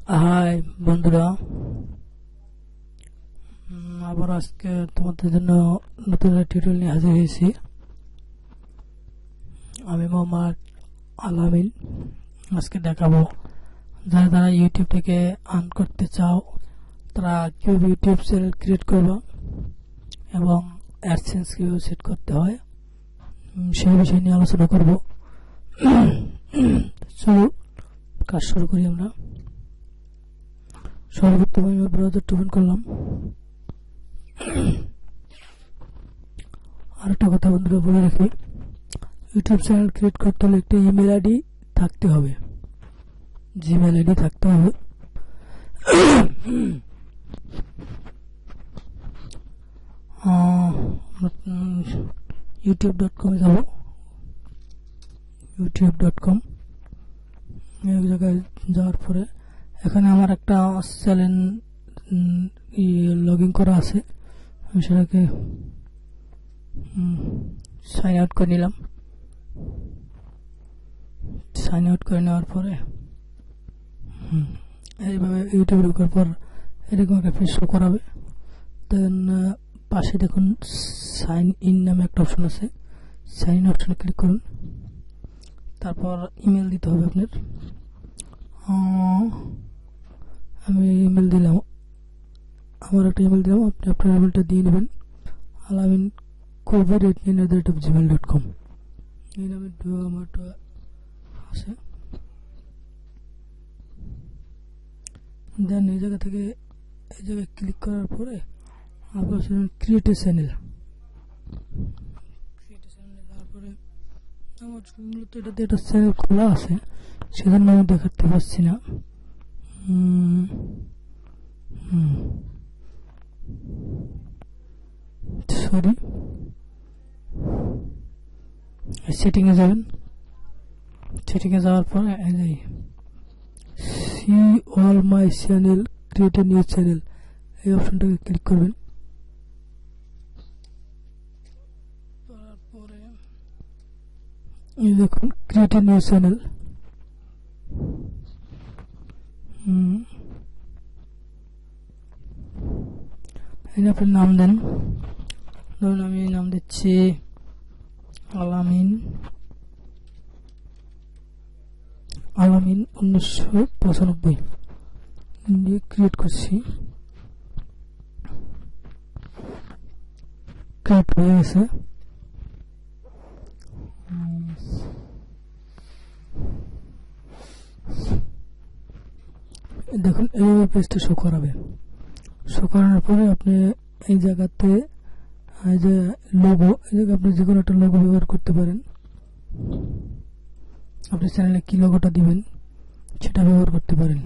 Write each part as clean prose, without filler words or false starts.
High বন্ধুরা, আবার আজকে তোমাদের জন্য নতুন একটা টিউটোরিয়াল নিয়ে হাজির হয়েছি। আমি মোহাম্মদ আলামিন। আজকে দেখাবো যারা ইউটিউব থেকে আর্ন করতে চাও তারা কিভাবে ইউটিউব চ্যানেল ক্রিয়েট করবা এবং অ্যাডসেন্স কিভাবে সেট করতে হয় সেই বিষয় নিয়ে আলোচনা করব। চলো কাজ শুরু করি। আমরা সর্বপ্রথম আমি ব্রাউজারটা ওপেন করলাম। আর একটা কথা বন্ধুরা বলে রাখি, ইউটিউব চ্যানেল ক্রিয়েট করতে হলে একটা ইমেল আইডি থাকতে হবে, জিমেল আইডি থাকতে হবে। youtube.com যাব। youtube.com এক জায়গায় যাওয়ার পরে এখানে আমার একটা চ্যানেল লগ ইন করা আছে, আমি সেটাকে সাইন আউট করে নিলাম। সাইন আউট করে নেওয়ার পরে এইভাবে ইউটিউবে ঢোকার পর এরকম একটা পেজ শো করাবে। দেন পাশে দেখুন সাইন ইন নামে একটা অপশন আছে, সাইন ইন অপশনে ক্লিক করুন। তারপর ইমেল দিতে হবে আপনার। আমি ইমেল দিলাম, আমার একটা ইমেল দিলাম, আপনি আপনার ইমেলটা দিয়ে নেবেন। alaminkover@gmail.com এই নামে আমারটা আছে। দেন এই জায়গা থেকে এই জায়গায় ক্লিক করার পরে আপনার ক্রিয়েট এ চ্যানেল। তারপরে আমার মূলত এটাতে একটা চ্যানেল খোলা আছে, সেজন্য আমি দেখাতে পারছি না। সরি, সেটিংয়ে যাবেন। সেটিংয়ে যাওয়ার পরে see all my channel, create a new channel এই অপশনটাকে ক্লিক করবেন। তারপরে এই দেখুন ক্রিয়েট এ নিউ চ্যানেল। আপনার নাম দেন, ধরুন আমি নাম দিচ্ছি আলামিন 1995 দিয়ে ক্রিয়েট করছি। ক্রিয়েট হয়ে গেছে। দেখুন এইভাবে পেজটা শো করাবে। শো করানোর পরে আপনি এই জায়গাতে এই যে লোগো, এই জায়গায় আপনি যে কোনো একটা লোগো ব্যবহার করতে পারেন। আপনি চ্যানেলে কি লোগোটা দিবেন সেটা ব্যবহার করতে পারেন।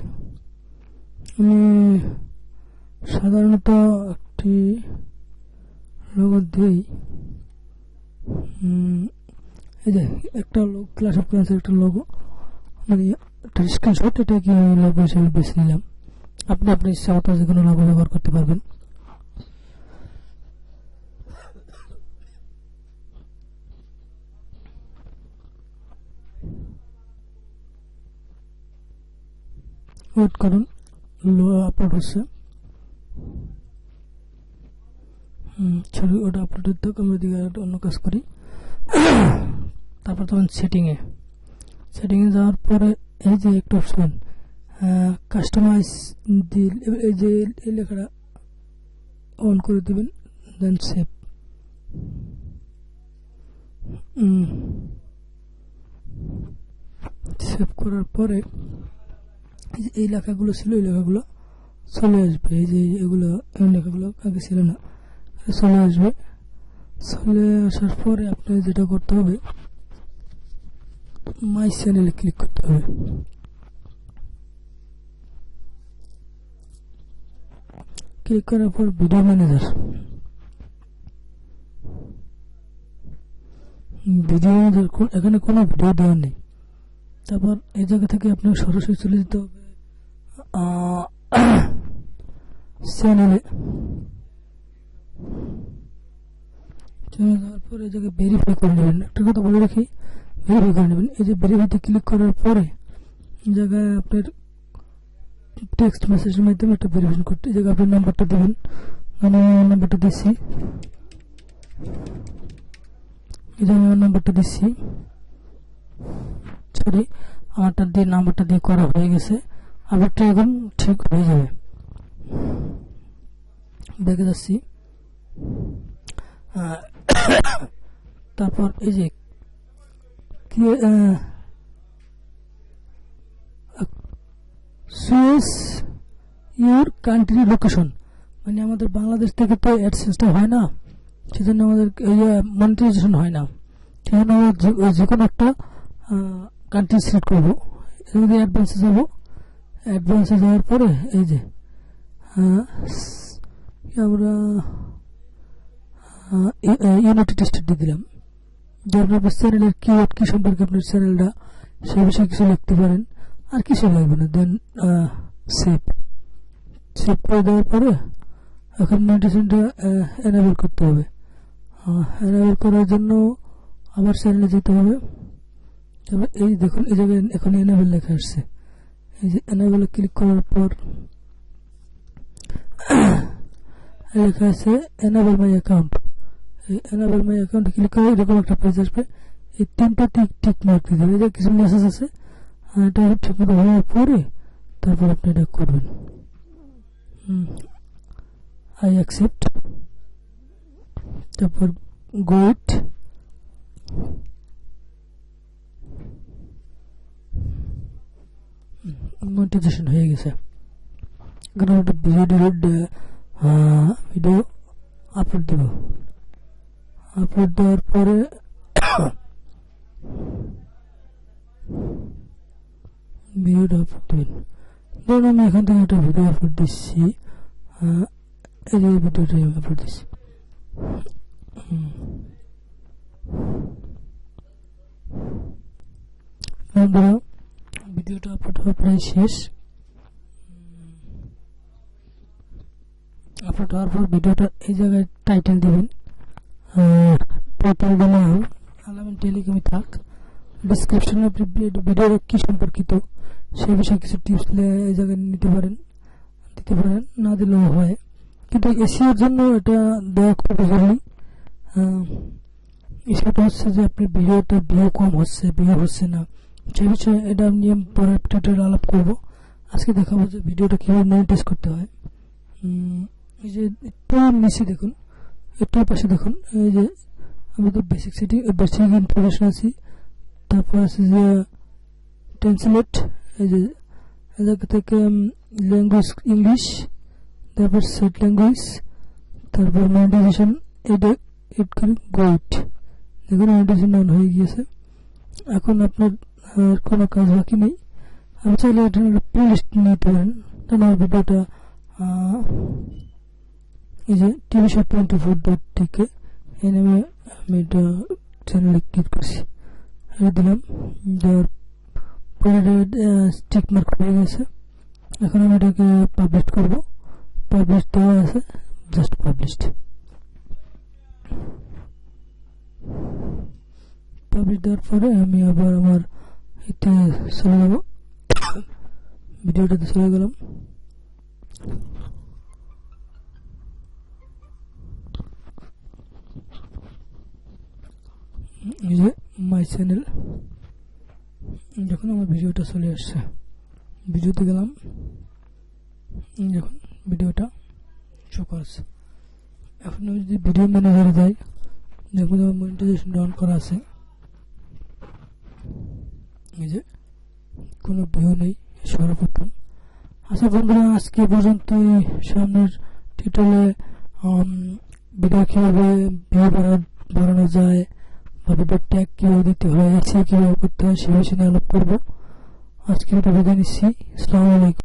আমি সাধারণত একটি লোগো দিই, এই যে একটা ক্লাস অফ ক্লাসের একটা লোগো, মানে একটা স্ক্রিনশট, এটা কি লোগো হিসেবে বেছে নিলাম। আপনি আপনার ইচ্ছা মতো যে কোনো লোগো ব্যবহার করতে পারবেন। ওয়েট করুন, আপলোড হচ্ছে। ছবি ওটা আপলোডের থাক, আমরা দিকে অন্য কাজ করি। তারপর তখন সেটিংয়ে যাওয়ার পরে এই যে একটা অপশন কাস্টমাইজ দিল, এই যে এই লেখাটা অন করে দিবেন। দেন সেভ। সেভ করার পরে এই লেখাগুলো ছিল, এই লেখাগুলো চলে আসবে। এই যে এগুলো এই লেখাগুলো আগে ছিল না, চলে আসবে। চলে আসার পরে আপনাকে যেটা করতে হবে, মাই চ্যানেলে ক্লিক করতে হবে। ক্লিক করার পর ভিডিও ম্যানেজার, এখানে কোনো ভিডিও দেওয়ার নেই। তারপর এই জায়গা থেকে আপনাকে সরাসরি চলে যেতে হবে চ্যানেলে। চলে যাওয়ার পর এই জায়গায় ভেরিফাই করে নেবেন। একটা কথা বলে রাখি, ভেরিফাই করে নেবেন। এই যে ভেরিফাইতে ক্লিক করার পরে এই জায়গায় আপনার টেক্সট মেসেজের মাধ্যমে এটা ভেরিফিকেশন করতে। এই জায়গায় আপনি নাম্বারটা দেবেন, আমি নাম্বারটা দিচ্ছি, এই যে আমি নাম্বারটা দিচ্ছি, সরি আমারটা দিয়ে নাম্বারটা দিয়ে করা হয়ে গেছে। আবারটা এখন ঠিক হয়ে যাবে। দেখে যাচ্ছি, তারপর এই যে চুজ ইউর কান্ট্রি লোকেশন, মানে আমাদের বাংলাদেশ থেকে তো অ্যাডসেন্সটা হয় না, সেজন্য আমাদের মনিটাইজেশন হয় না। সেজন্য আমরা যে কোনো একটা কান্ট্রি সিলেক্ট করবো। যদি অ্যাডভান্সে যাবো, অ্যাডভান্সে যাওয়ার পরে এই যে আমরা ইউনাইটেড স্টেট দিয়ে দিলাম। যে আপনার চ্যানেলের কিওয়ার্ড কি সম্পর্কে আপনার চ্যানেলটা, সে বিষয়ে কিছু লিখতে পারেন, আর কিছু লাগবে না। দেন সেভ করে দেওয়ার পরে এখন মনিটাইজেশনটা এনেবল করতে হবে। এনেবল করার জন্য আবার চ্যানেলে যেতে হবে। তারপর এই দেখুন, এই জায়গায় এখন এনেবল লেখা আসছে। এই যে এনেবলে ক্লিক করার পর লেখা আছে এনেবল মাই অ্যাকাউন্ট। এই এনেবল মাই অ্যাকাউন্টে ক্লিক করে এরকম একটা পেজ আসবে। এই তিনটা টিক মার্ক দিতে হবে। এই যে কিছু মেসেজ আছে, এটা ঠিক মতো হওয়ার পরে তারপর আপনি এটা করবেন। আই অ্যাকসেপ্ট, তারপর গো ইট, মনিটাইজেশন হয়ে গেছে। এখানে একটা ভিডিও আপলোড দেব। আপলোড দেওয়ার পরে ভিডিওটা আপলোড দেবেন। ধরুন আমি এখান থেকে একটা ভিডিও আপলোড দিচ্ছি, এই যে ভিডিওটা আমি আপলোড দিচ্ছি। বন্ধুরা, ভিডিওটা আপলোড হওয়া প্রায় শেষ। আপলোড হওয়ার পর ভিডিওটা এই জায়গায় টাইটেল দেবেন, টাইটেল দিলাম আলামিন টেলিকমই থাক। ডিসক্রিপশনে আপনি ভিডিওটা কি সম্পর্কিত সেই বিষয়ে কিছু টিপস এই জায়গায় দিতে পারেন, না দিলেও হয়, কিন্তু এসিওর জন্য এটা দেওয়া খুব জরুরি। সেটা হচ্ছে যে আপনি ভিডিওটা ভিউ কম হচ্ছে, ভিউ হচ্ছে না, সেই বিষয়ে এটা নিয়ে পরে টিউটোরিয়াল আলাপ করবো। আজকে দেখাবো যে ভিডিওটা কিভাবে মনিটাইজ করতে হয়। এই যে একটু নিচে দেখুন, একটু পাশে দেখুন, এই যে আমি তো বেসিক ইনফরমেশন আছি, তারপর আছে যে ট্রান্সলেট, এই যে জায়গা থেকে ল্যাঙ্গুয়েজ ইংলিশ, তারপর সেট ল্যাঙ্গুয়েজ, তারপর মনিটাইজেশন, এটা এড করে গোইট। দেখুন মনিটাইজেশন অন হয়ে গিয়েছে। এখন আপনার আর কোনো কাজ বাকি নেই। আমি চাইলে এটা প্লে লিস্ট নিতে পারেন। আমার ভিডিওটা এই যে tvshot24.tk এই নামে আমি এটা চ্যানেলে ক্লিক করছি, এটা দিলাম। দেওয়ার পরে স্টিক মার্ক হয়ে গেছে। এখন আমি এটাকে পাবলিশ করবো। পাবলিশ দেওয়া আছে, জাস্ট পাবলিশড। পাবলিশ দেওয়ার পরে আমি আবার আমার এতে চলে যাব, ভিডিওটাতে চলে গেলাম। এই যে মাই চ্যানেল, যখন আমার ভিডিওটা চলে আসছে, ভিডিওতে গেলাম, যখন ভিডিওটা শো করছে। এখন আমি যদি ভিডিও ম্যানেজারে যাই, দেখুন আমার মনিটাইজেশন অন করা আছে। এই যে কোনো ভিউ নেই সর্বপ্রথম। আচ্ছা বন্ধুরা, আজকে পর্যন্ত সামনের টিউটোরিয়ালে ভিডিও কিভাবে ভিউ বাড়ানো যায় বা ভিডিও ট্যাগ কিভাবে দিতে হয়, কিভাবে করতে হয় সে বিষয়ে আলাপ করবো। আজকে এটা বিদায় নিচ্ছি। আসসালামু আলাইকুম।